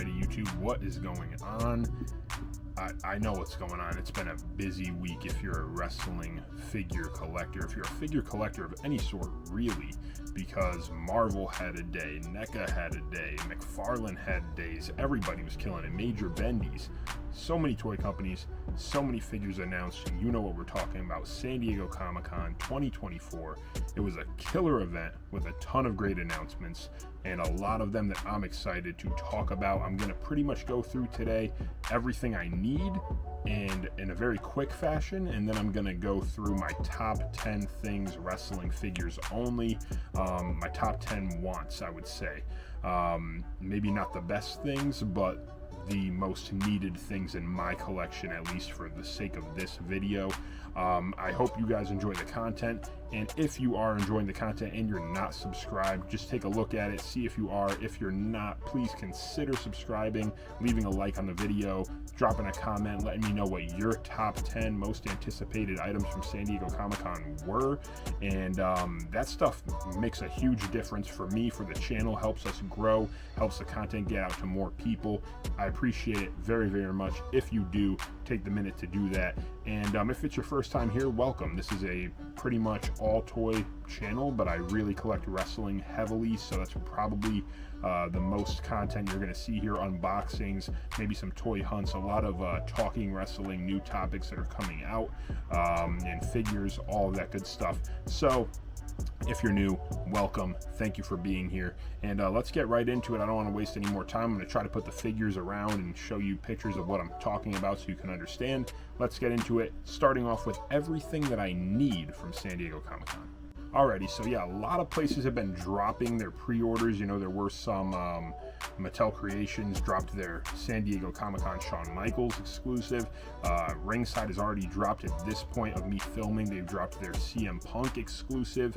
Alrighty, YouTube, what is going on? I know what's going on. It's been a busy week if you're a wrestling figure collector, if you're a figure collector of any sort, really, because Marvel had a day, NECA had a day, McFarlane had days, everybody was killing it, Major Bendy's. So many toy companies, so many figures announced, and you know what we're talking about. San Diego Comic-Con 2024. It was a killer event with a ton of great announcements, and a lot of them that I'm excited to talk about. I'm going to pretty much go through today everything I need and in a very quick fashion, and then I'm going to go through my top 10 things wrestling figures only, my top 10 wants, I would say. Maybe not the best things, but the most needed things in my collection, at least for the sake of this video. I hope you guys enjoy the content, and if you are enjoying the content and you're not subscribed, just take a look at it, see if you are. If you're not, please consider subscribing, leaving a like on the video, dropping a comment, letting me know what your top 10 most anticipated items from San Diego Comic-Con were, and that stuff makes a huge difference for me, for the channel, helps us grow, helps the content get out to more people. I appreciate it very, very much if you do take the minute to do that. And if it's your first time here, welcome. This is a pretty much all toy channel, but I really collect wrestling heavily, so that's probably the most content you're going to see here. Unboxings, maybe some toy hunts, a lot of talking wrestling, new topics that are coming out, and figures, all of that good stuff. So if you're new, welcome. Thank you for being here. And let's get right into it. I don't want to waste any more time. I'm going to try to put the figures around and show you pictures of what I'm talking about so you can understand. Let's get into it, starting off with everything that I need from San Diego Comic-Con. Alrighty, so yeah, a lot of places have been dropping their pre-orders. You know, there were some Mattel Creations dropped their San Diego Comic-Con Shawn Michaels exclusive. Ringside has already dropped at this point of me filming. They've dropped their CM Punk exclusive.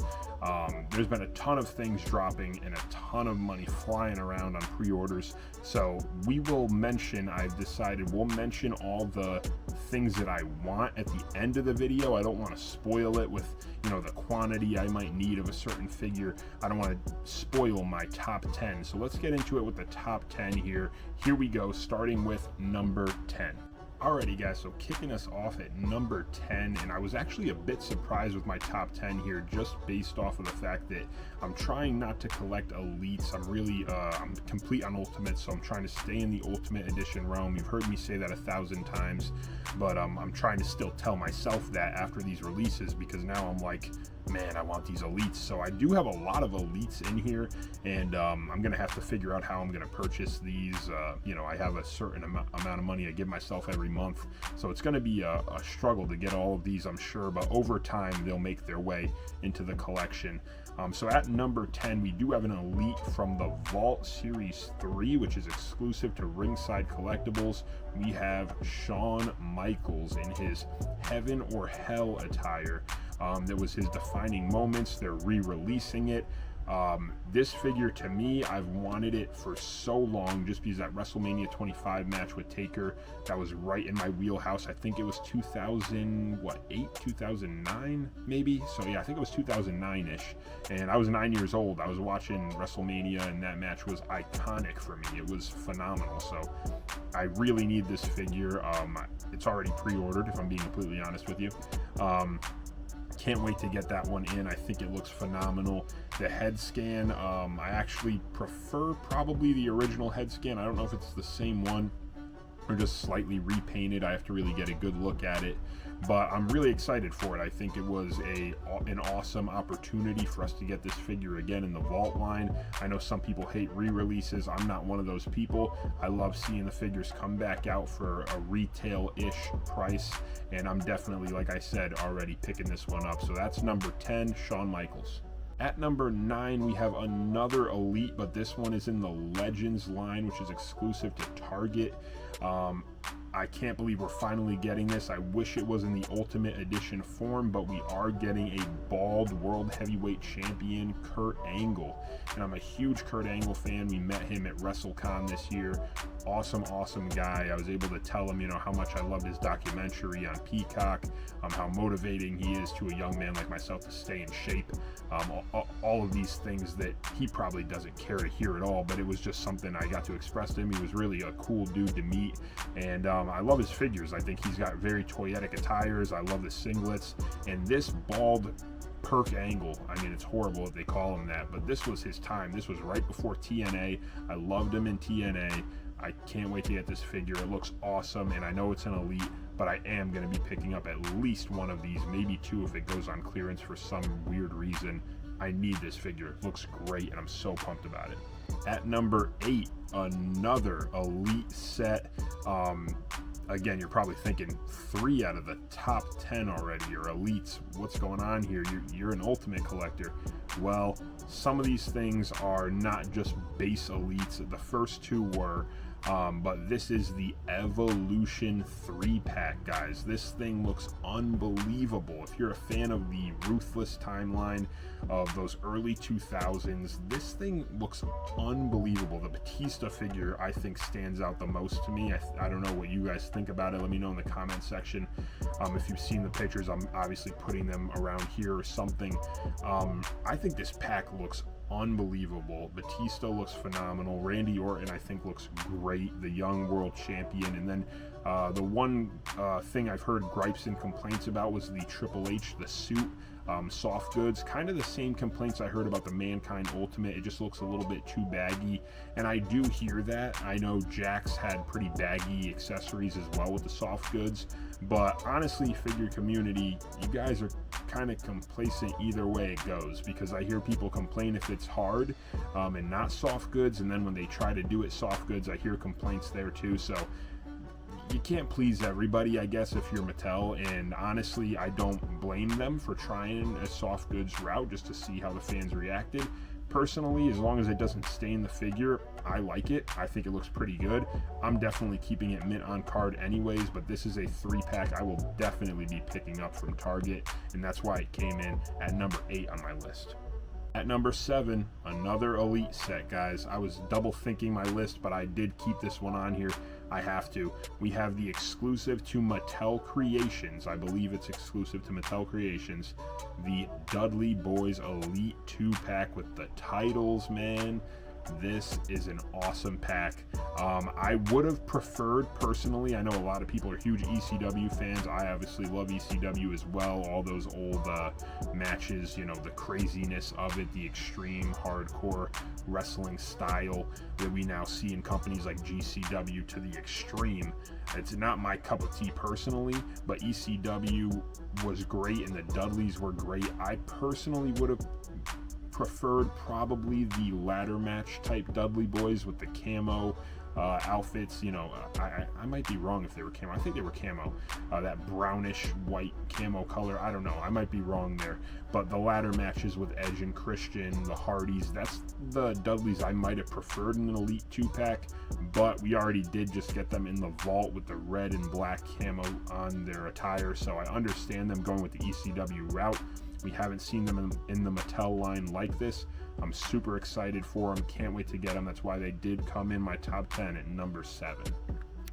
There's been a ton of things dropping and a ton of money flying around on pre-orders. So we will mention, I've decided, we'll mention all the things that I want at the end of the video. I don't want to spoil it with, you know, the quantity I might need of a certain figure. I don't want to spoil my top 10. So let's get into it with the top 10 here. Here we go, starting with number 10. Alrighty guys, so kicking us off at number 10, and I was actually a bit surprised with my top 10 here, just based off of the fact that I'm trying not to collect elites. I'm complete on Ultimate, so I'm trying to stay in the Ultimate Edition realm. You've heard me say that 1,000 times, but I'm trying to still tell myself that after these releases, because now I'm like, man, I want these elites. So I do have a lot of elites in here, and I'm gonna have to figure out how I'm gonna purchase these. You know, I have a certain amount of money I give myself every month, so it's gonna be a struggle to get all of these, I'm sure, but over time they'll make their way into the collection. So at number 10, we do have an elite from the Vault Series 3, which is exclusive to Ringside Collectibles. We have Shawn Michaels in his Heaven or Hell attire. That was his defining moments. They're re-releasing it. This figure, to me, I've wanted it for so long, just because that WrestleMania 25 match with Taker, that was right in my wheelhouse. I think it was 2008, 2009 maybe. So yeah, I think it was 2009-ish, and I was 9 years old. I was watching WrestleMania, and that match was iconic for me. It was phenomenal. So I really need this figure. It's already pre-ordered, if I'm being completely honest with you. Can't wait to get that one in. I think it looks phenomenal. The head scan, I actually prefer probably the original head scan. I don't know if it's the same one or just slightly repainted. I have to really get a good look at it, but I'm really excited for it. I think it was an awesome opportunity for us to get this figure again in the Vault line. I know some people hate re-releases. I'm not one of those people. I love seeing the figures come back out for a retail-ish price, and I'm definitely, like I said, already picking this one up. So that's number 10, Shawn Michaels. At number 9, we have another elite, but this one is in the Legends line, which is exclusive to Target. I can't believe we're finally getting this. I wish it was in the Ultimate Edition form, but we are getting a bald World Heavyweight Champion, Kurt Angle. And I'm a huge Kurt Angle fan. We met him at WrestleCon this year. Awesome guy. I was able to tell him, how much I loved his documentary on Peacock, how motivating he is to a young man like myself to stay in shape. All of these things that he probably doesn't care to hear at all, but it was just something I got to express to him. He was really a cool dude to meet, and I love his figures. I think he's got very toyetic attires. I love the singlets, and this bald Kurt Angle, I mean, it's horrible that they call him that, but this was his time. This was right before TNA. I loved him in TNA. I can't wait to get this figure. It looks awesome, and I know it's an elite, but I am going to be picking up at least one of these, maybe two if it goes on clearance for some weird reason. I need this figure. It looks great, and I'm so pumped about it. At number 8, another elite set. Again, you're probably thinking 3 out of the top 10 already are elites. What's going on here? You're an ultimate collector. Well, some of these things are not just base elites. The first 2 were, but this is the Evolution 3-pack, guys. This thing looks unbelievable. If you're a fan of the Ruthless timeline of those early 2000s, this thing looks unbelievable. The Batista figure, I think, stands out the most to me. I don't know what you guys think about it. Let me know in the comment section. If you've seen the pictures, I'm obviously putting them around here or something. I think this pack looks unbelievable. Batista looks phenomenal. Randy Orton, I think, looks great. The young world champion. And then the one thing I've heard gripes and complaints about was the Triple H, the suit. Soft goods, kind of the same complaints I heard about the Mankind Ultimate. It just looks a little bit too baggy, and I do hear that. I know Jax had pretty baggy accessories as well with the soft goods, but honestly, figure community, you guys are kind of complacent either way it goes, because I hear people complain if it's hard and not soft goods, and then when they try to do it soft goods, I hear complaints there too. So you can't please everybody, I guess, if you're Mattel, and honestly, I don't blame them for trying a soft goods route just to see how the fans reacted. Personally, as long as it doesn't stain the figure, I like it. I think it looks pretty good. I'm definitely keeping it mint on card anyways, but this is a 3-pack I will definitely be picking up from Target, and that's why it came in at number 8 on my list. At number 7, another elite set, guys. I was double thinking my list, but I did keep this one on here. I have to. We have the exclusive to Mattel Creations. I believe it's exclusive to Mattel Creations. The Dudley Boys Elite 2-pack with the titles, man. This is an awesome pack. I would have preferred, personally, I know a lot of people are huge ECW fans. I obviously love ECW as well. All those old matches, the craziness of it, the extreme hardcore wrestling style that we now see in companies like GCW to the extreme. It's not my cup of tea personally, but ECW was great and the Dudleys were great. I personally would have preferred probably the ladder match type Dudley Boys with the camo outfits. I might be wrong if they were camo. I think they were camo, that brownish white camo color. I don't know, I might be wrong there, but the ladder matches with Edge and Christian, the Hardys, that's the Dudleys I might have preferred in an Elite 2-pack, but we already did just get them in the vault with the red and black camo on their attire, so I understand them going with the ECW route. We haven't seen them in the Mattel line like this. I'm super excited for them. Can't wait to get them. That's why they did come in my top 10 at number 7.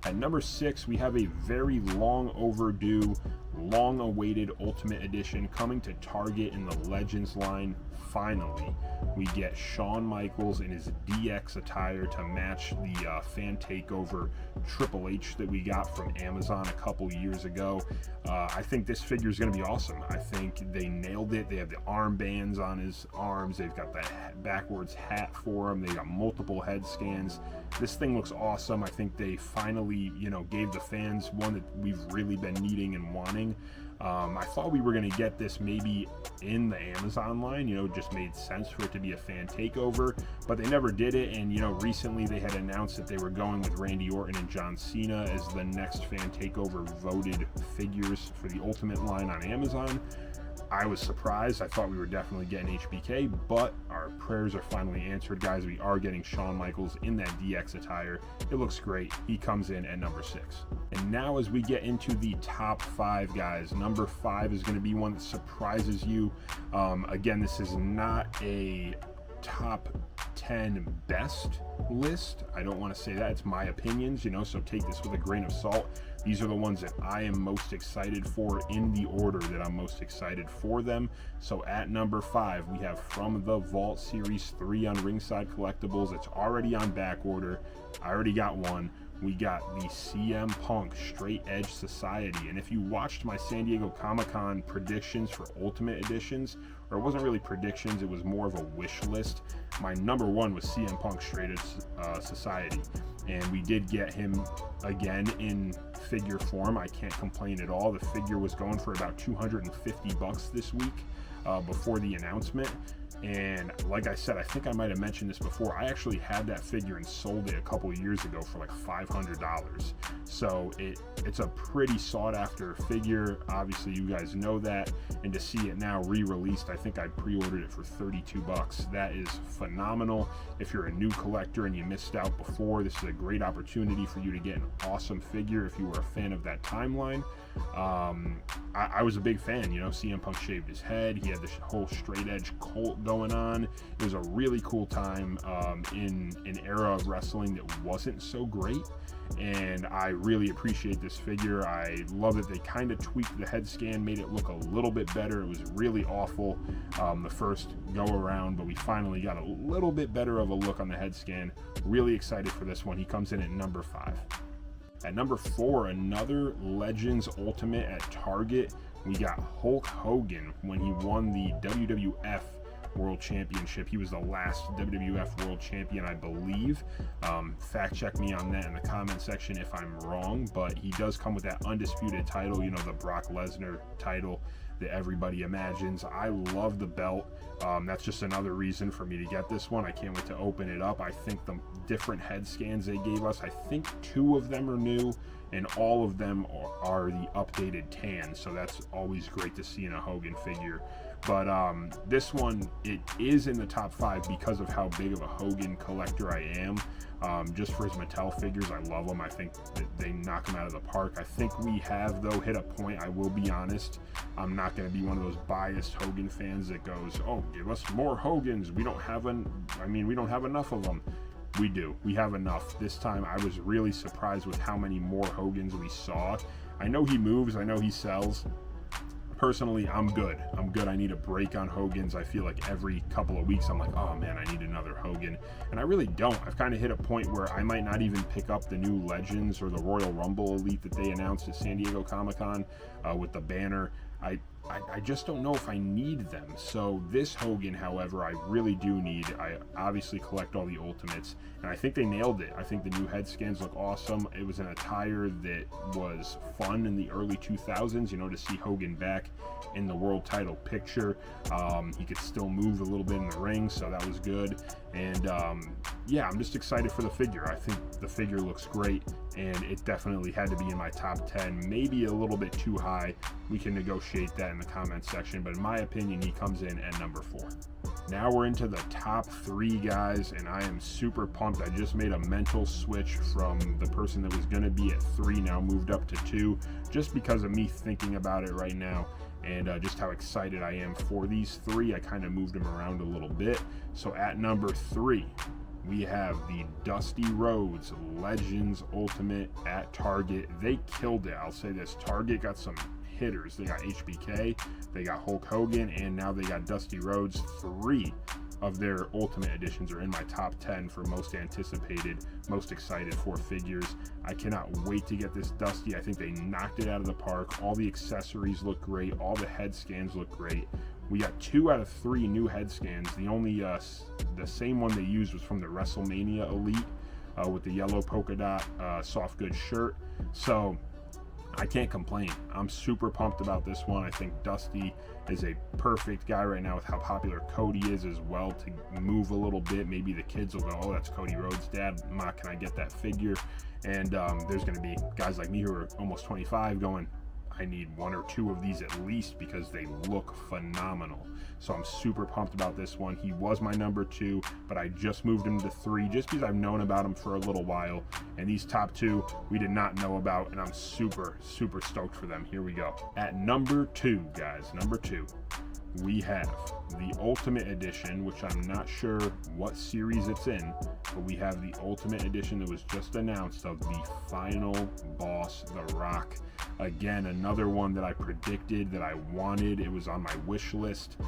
At number 6, we have a very long overdue, long awaited Ultimate Edition coming to Target in the Legends line. Finally, we get Shawn Michaels in his DX attire to match the fan takeover Triple H that we got from Amazon a couple years ago. I think this figure is going to be awesome. I think they nailed it. They have the armbands on his arms. They've got the backwards hat for him. They got multiple head scans. This thing looks awesome. I think they finally, gave the fans one that we've really been needing and wanting. I thought we were going to get this maybe in the Amazon line, it just made sense for it to be a fan takeover, but they never did it. And recently they had announced that they were going with Randy Orton and John Cena as the next fan takeover voted figures for the Ultimate line on Amazon. I was surprised. I thought we were definitely getting HBK, but our prayers are finally answered, guys. We are getting Shawn Michaels in that DX attire. It looks great. He comes in at number 6. And now as we get into the top 5, guys, number 5 is going to be one that surprises you. Again, this is not a top 10 best list. I don't want to say that. It's my opinions, so take this with a grain of salt. These are the ones that I am most excited for in the order that I'm most excited for them. So at number 5, we have from the Vault Series 3 on Ringside Collectibles. It's already on back order. I already got one. We got the CM Punk Straight Edge Society. And if you watched my San Diego Comic-Con predictions for Ultimate Editions, or it wasn't really predictions, it was more of a wish list, my number 1 was CM Punk Straight Edge Society. And we did get him again in figure form. I can't complain at all. The figure was going for about $250 this week before the announcement. And like I said, I think I might have mentioned this before, I actually had that figure and sold it a couple years ago for like $500. So it's a pretty sought after figure. Obviously you guys know that, and to see it now re-released, I think I pre-ordered it for $32. That is phenomenal. If you're a new collector and you missed out before, this is a great opportunity for you to get an awesome figure if you were a fan of that timeline. I was a big fan, CM Punk shaved his head, he had this whole straight edge cult going on. It was a really cool time in an era of wrestling that wasn't so great, and I really appreciate this figure. I love that they kind of tweaked the head scan, made it look a little bit better. It was really awful the first go around, but we finally got a little bit better of a look on the head scan. Really excited for this one. He comes in at number 5. At number 4, another Legends Ultimate at Target. We got Hulk Hogan when he won the WWF World Championship. He was the last WWF World Champion, I believe. Fact check me on that in the comment section if I'm wrong, but he does come with that undisputed title, the Brock Lesnar title that everybody imagines. I love the belt. That's just another reason for me to get this one. I can't wait to open it up. I think the different head scans they gave us, I think 2 of them are new, and all of them are the updated tan, so that's always great to see in a Hogan figure. But this one, it is in the top 5 because of how big of a Hogan collector I am. Just for his Mattel figures, I love them. I think that they knock them out of the park. I think we have, though, hit a point, I will be honest, I'm not going to be one of those biased Hogan fans that goes, oh, give us more Hogans. We don't have enough of them. We do. We have enough. This time I was really surprised with how many more Hogans we saw. I know he moves. I know he sells. Personally, I'm good. I need a break on Hogans. I feel like every couple of weeks I'm like, oh man, I need another Hogan. And I really don't. I've kind of hit a point where I might not even pick up the new Legends or the Royal Rumble Elite that they announced at San Diego Comic-Con with the banner. I just don't know if I need them. So this Hogan, however, I really do need. I obviously collect all the Ultimates, and I think they nailed it. I think the new head scans look awesome. It was an attire that was fun in the early 2000s, to see Hogan back in the world title picture. He could still move a little bit in the ring, so that was good. And yeah, I'm just excited for the figure. I think the figure looks great, and it definitely had to be in my top 10, maybe a little bit too high. We can negotiate that in the comment section, but in my opinion, he comes in at number 4. Now we're into the top 3, guys, and I am super pumped. I just made a mental switch from the person that was going to be at 3, now moved up to 2, just because of me thinking about it right now. And just how excited I am for these 3. I kind of moved them around a little bit. So at number 3, we have the Dusty Rhodes Legends Ultimate at Target. They killed it. I'll say this. Target got some hitters. They got HBK, they got Hulk Hogan, and now they got Dusty Rhodes. 3 of their Ultimate Editions are in my top 10 for most anticipated, most excited for figures. I cannot wait to get this Dusty. I think they knocked it out of the park. All the accessories look great. All the head scans look great. We got 2 out of 3 new head scans. The only the same one they used was from the WrestleMania Elite with the yellow polka dot soft goods shirt. So I can't complain. I'm super pumped about this one. I think Dusty is a perfect guy right now with how popular Cody is as well, to move a little bit. Maybe the kids will go, oh, that's Cody Rhodes' dad. Ma, can I get that figure? And there's going to be guys like me who are almost 25 going, I need 1 or 2 of these at least because they look phenomenal. So I'm super pumped about this one. He was my number 2, but I just moved him to 3 just because I've known about him for a little while. And these top 2 we did not know about, and I'm super stoked for them. Here we go. At number 2, guys, number 2, we have the Ultimate Edition, which I'm not sure what series it's in, but we have the Ultimate Edition that was just announced of the final boss, The Rock. Again, another one that I predicted that I wanted. It was on my wish list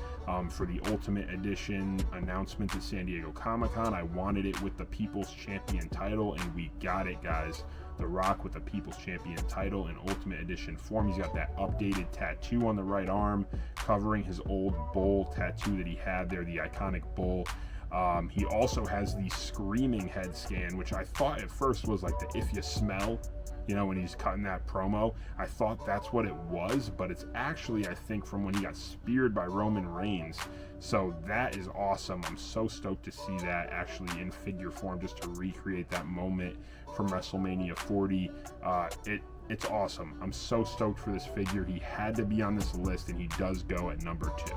for the Ultimate Edition announcement at San Diego Comic-Con. I wanted it with the People's Champion title, and we got it, guys. The Rock with the People's Champion title in Ultimate Edition form. He's got that updated tattoo on the right arm covering his old bull tattoo that he had there, the iconic bull. He also has the screaming head scan, which I thought at first was like the If You Smell, you know, when he's cutting that promo. I thought that's what it was, but it's actually, I think, from when he got speared by Roman Reigns. So that is awesome. I'm so stoked to see that actually in figure form, just to recreate that moment from WrestleMania 40. It's awesome. I'm so stoked for this figure. He had to be on this list, and he does go at number 2.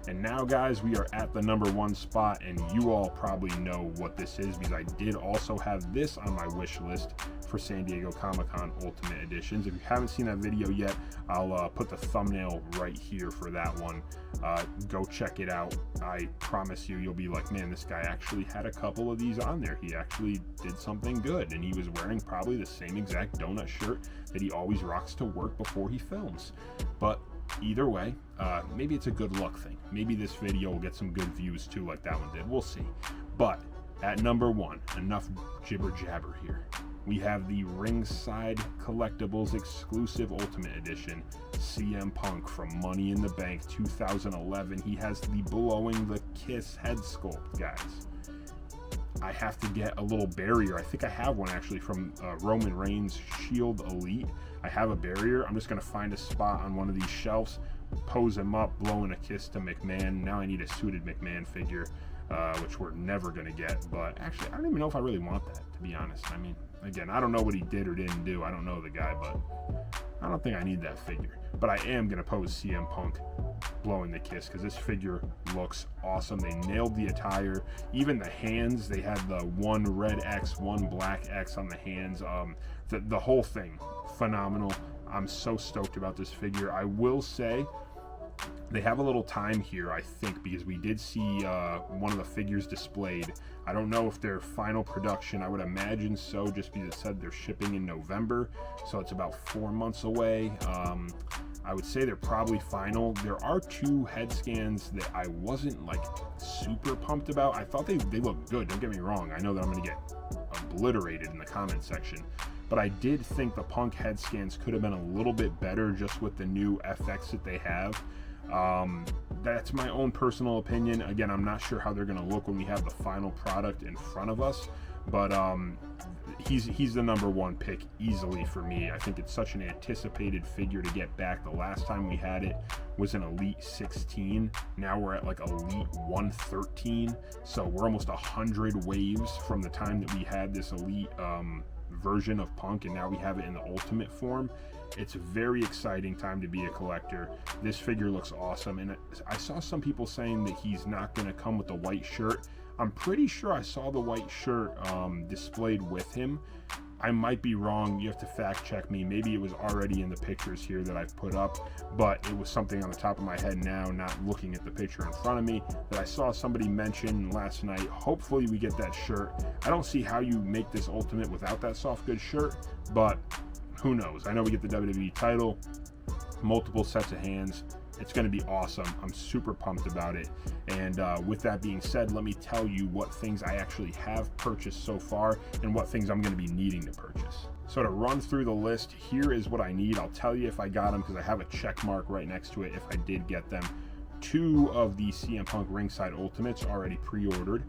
And now, guys, we are at the number 1 spot, and you all probably know what this is because I did also have this on my wish list for San Diego Comic-Con Ultimate Editions. If you haven't seen that video yet, I'll put the thumbnail right here for that one. Go check it out. I promise you'll be like, man, this guy actually had a couple of these on there. He actually did something good, and he was wearing probably the same exact donut shirt that he always rocks to work before he films. But either way, maybe it's a good luck thing. Maybe this video will get some good views too, like that one did. We'll see. But at number 1, enough jibber jabber here. We have the Ringside Collectibles exclusive Ultimate Edition CM Punk from Money in the Bank 2011. He has the Blowing the Kiss head sculpt, guys. I have to get a little barrier. I think I have one actually from Roman Reigns Shield Elite. I have a barrier. I'm just going to find a spot on one of these shelves, pose him up, blowing a kiss to McMahon. Now I need a suited McMahon figure, which we're never going to get. But actually, I don't even know if I really want that, to be honest. I mean, again, I don't know what he did or didn't do. I don't know the guy, but I don't think I need that figure. But I am going to pose CM Punk blowing the kiss because this figure looks awesome. They nailed the attire. Even the hands, they had the one red X, one black X on the hands. The whole thing, phenomenal. I'm so stoked about this figure. I will say they have a little time here, I think, because we did see one of the figures displayed. I don't know if they're final production. I would imagine so, just because it said they're shipping in November, so it's about 4 months away. I would say they're probably final. There are 2 head scans that I wasn't like super pumped about. I thought they looked good, don't get me wrong. I know that I'm going to get obliterated in the comment section, but I did think the Punk head scans could have been a little bit better just with the new FX that they have. That's my own personal opinion. Again, I'm not sure how they're going to look when we have the final product in front of us, but he's the number 1 pick easily for me. I think it's such an anticipated figure to get back. The last time we had it was an Elite 16. Now we're at like Elite 113, so we're almost 100 waves from the time that we had this Elite version of Punk, and now we have it in the Ultimate form. It's a very exciting time to be a collector. This figure looks awesome, and I saw some people saying that he's not going to come with the white shirt. I'm pretty sure I saw the white shirt displayed with him. I might be wrong. You have to fact check me. Maybe it was already in the pictures here that I've put up, but it was something on the top of my head now, not looking at the picture in front of me, that I saw somebody mention last night. Hopefully we get that shirt. I don't see how you make this Ultimate without that soft goods shirt, but who knows? I know we get the WWE title, multiple sets of hands. It's going to be awesome. I'm super pumped about it. And with that being said, let me tell you what things I actually have purchased so far and what things I'm going to be needing to purchase. So to run through the list, here is what I need. I'll tell you if I got them because I have a check mark right next to it if I did get them. 2 of the CM Punk Ringside Ultimates already pre-ordered.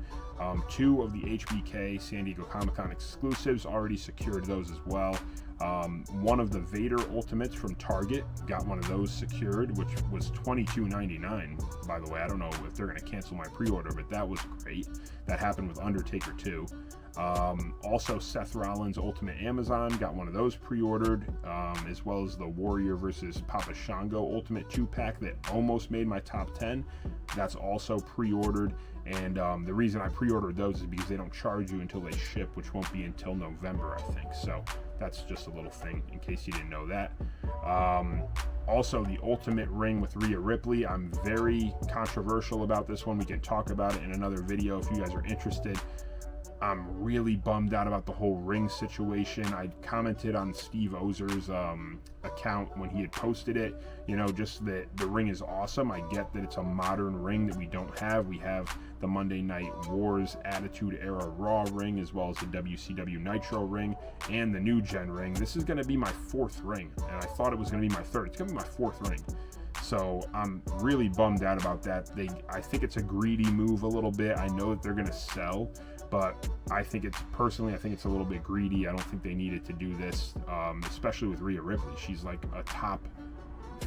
2 of the HBK San Diego Comic-Con exclusives already secured those as well. 1 of the Vader Ultimates from Target, got one of those secured, which was $22.99, by the way. I don't know if they're going to cancel my pre-order, but that was great. That happened with Undertaker too. Also, Seth Rollins Ultimate Amazon, got one of those pre-ordered, as well as the Warrior versus Papa Shango Ultimate 2-pack that almost made my top 10. That's also pre-ordered, and the reason I pre-ordered those is because they don't charge you until they ship, which won't be until November, I think. So that's just a little thing in case you didn't know that. Also, the Ultimate Ring with Rhea Ripley. I'm very controversial about this one. We can talk about it in another video if you guys are interested. I'm really bummed out about the whole ring situation. I commented on Steve Ozer's account when he had posted it. You know, just that the ring is awesome. I get that it's a modern ring that we don't have. We have the Monday Night Wars Attitude Era Raw ring, as well as the WCW Nitro ring and the New Gen ring. This is going to be my 4th ring, and I thought it was going to be my 3rd. It's going to be my 4th ring. So I'm really bummed out about that. I think it's a greedy move a little bit. I know that they're going to sell, but I think it's a little bit greedy. I don't think they needed to do this, especially with Rhea Ripley. She's like a top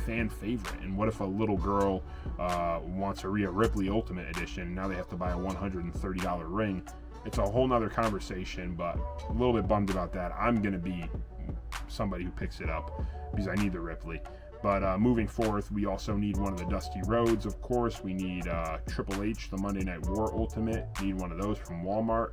fan favorite. And what if a little girl wants a Rhea Ripley Ultimate Edition, and now they have to buy a $130 ring? It's a whole nother conversation, but a little bit bummed about that. I'm going to be somebody who picks it up because I need the Ripley. But moving forth, we also need one of the Dusty Rhodes, of course. We need Triple H, the Monday Night War Ultimate. Need one of those from Walmart,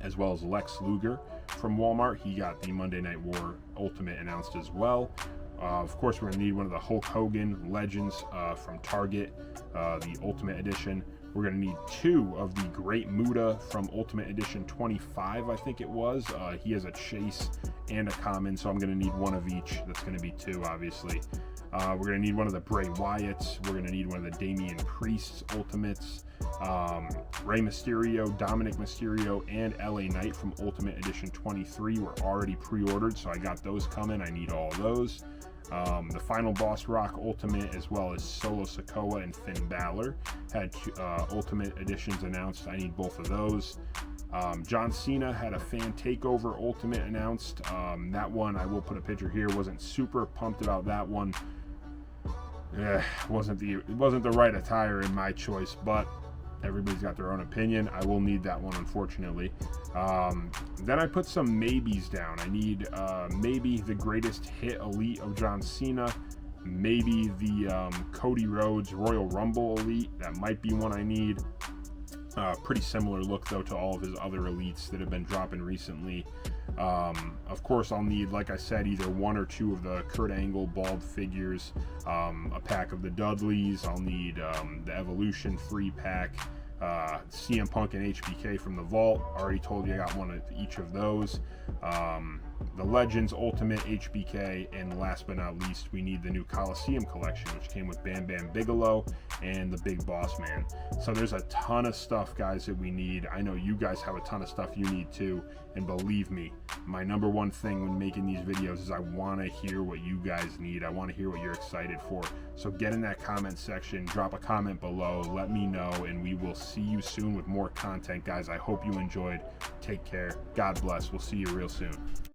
as well as Lex Luger from Walmart. He got the Monday Night War Ultimate announced as well. Of course, we're going to need one of the Hulk Hogan Legends from Target, the Ultimate Edition. We're going to need 2 of the Great Muta from Ultimate Edition 25, I think it was. He has a chase and a common, so I'm going to need 1 of each. That's going to be 2, obviously. We're going to need one of the Bray Wyatts. We're going to need one of the Damian Priest Ultimates. Rey Mysterio, Dominic Mysterio, and LA Knight from Ultimate Edition 23 were already pre-ordered, so I got those coming. I need all of those. The Final Boss Rock Ultimate, as well as Solo Sikoa and Finn Balor, had Ultimate Editions announced. I need both of those. John Cena had a Fan Takeover Ultimate announced. That one, I will put a picture here. Wasn't super pumped about that one. It wasn't the right attire in my choice, but everybody's got their own opinion. I will need that one, unfortunately. Then I put some maybes down. I need maybe the Greatest Hit Elite of John Cena, maybe the Cody Rhodes Royal Rumble Elite. That might be one I need. Pretty similar look, though, to all of his other elites that have been dropping recently. Of course, I'll need, like I said, either 1 or 2 of the Kurt Angle bald figures, a pack of the Dudleys. I'll need the Evolution free pack, CM Punk and HBK from the Vault. Already told you I got one of each of those. The Legends Ultimate HBK, and last but not least, we need the new Coliseum collection, which came with Bam Bam Bigelow and the Big Boss Man. So there's a ton of stuff, guys, that we need. I know you guys have a ton of stuff you need too, and believe me, my number one thing when making these videos is I want to hear what you guys need. I want to hear what you're excited for. So get in that comment section, drop a comment below, let me know, and we will see you soon with more content, guys. I hope you enjoyed. Take care. God bless. We'll see you real soon.